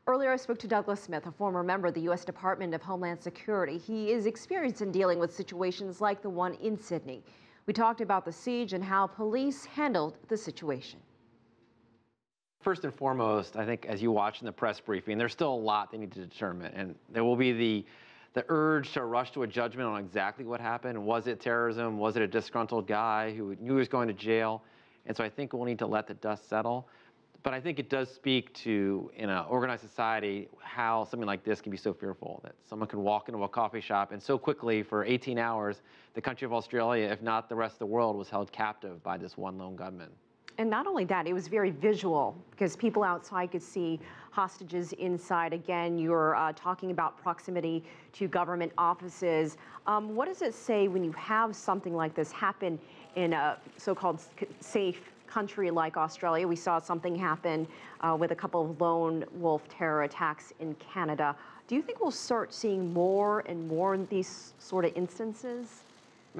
Earlier, I spoke to Douglas Smith, a former member of the U.S. Department of Homeland Security. He is experienced in dealing with situations like the one in Sydney. We talked about the siege and how police handled the situation. First and foremost, I think as you watch in the press briefing, there's still a lot they need to determine, and there will be the urge to rush to a judgment on exactly what happened. Was it terrorism? Was it a disgruntled guy who knew he was going to jail? And so I think we'll need to let the dust settle. But I think it does speak to, in an organized society, how something like this can be so fearful, that someone can walk into a coffee shop and so quickly, for 18 hours, the country of Australia, if not the rest of the world, was held captive by this one lone gunman. And not only that, it was very visual because people outside could see hostages inside. Again, you're talking about proximity to government offices. What does it say when you have something like this happen in a so-called safe country like Australia? We saw something happen with a couple of lone wolf terror attacks in Canada. Do you think we'll start seeing more and more in these sort of instances?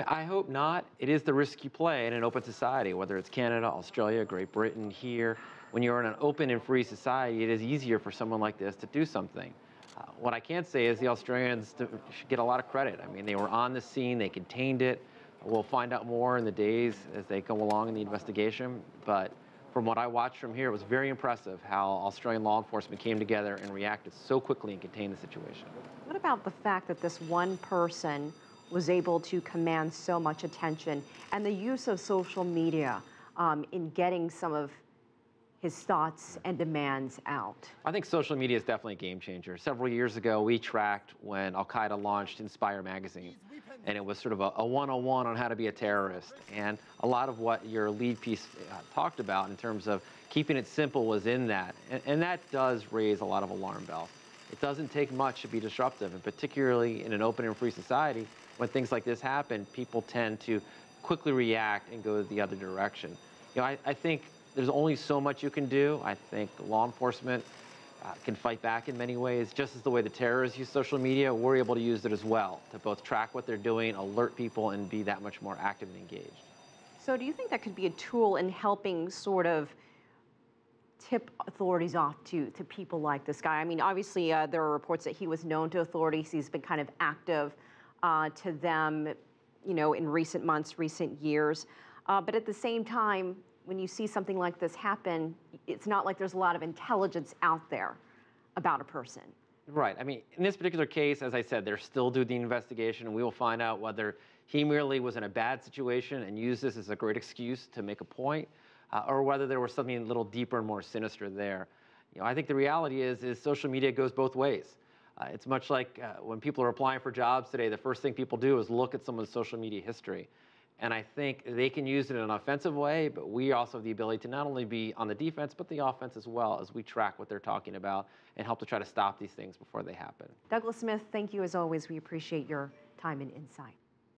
I hope not. It is the risk you play in an open society, whether it's Canada, Australia, Great Britain, here. When you're in an open and free society, it is easier for someone like this to do something. What I can say is the Australians should get a lot of credit. I mean, they were on the scene, they contained it. We'll find out more in the days as they go along in the investigation. But from what I watched from here, it was very impressive how Australian law enforcement came together and reacted so quickly and contained the situation. What about the fact that this one person was able to command so much attention, and the use of social media in getting some of his thoughts and demands out? I think social media is definitely a game changer. Several years ago, we tracked when Al-Qaeda launched Inspire magazine, and it was sort of a 101 on how to be a terrorist. And a lot of what your lead piece talked about in terms of keeping it simple was in that. And that does raise a lot of alarm bells. It doesn't take much to be disruptive, and particularly in an open and free society, when things like this happen, people tend to quickly react and go the other direction. You know, I think there's only so much you can do. I think law enforcement can fight back in many ways. Just as the way the terrorists use social media, we're able to use it as well to both track what they're doing, alert people, and be that much more active and engaged. So do you think that could be a tool in helping sort of tip authorities off to people like this guy? I mean, obviously, there are reports that he was known to authorities. He's been kind of active to them, you know, in recent months, recent years. But at the same time, when you see something like this happen, it's not like there's a lot of intelligence out there about a person. Right. I mean, in this particular case, as I said, they're still doing the investigation, and we will find out whether he merely was in a bad situation and used this as a great excuse to make a point, or whether there was something a little deeper and more sinister there. You know, I think the reality is social media goes both ways. It's much like when people are applying for jobs today, the first thing people do is look at someone's social media history. And I think they can use it in an offensive way, but we also have the ability to not only be on the defense, but the offense as well, as we track what they're talking about and help to try to stop these things before they happen. Douglas Smith, thank you as always. We appreciate your time and insight.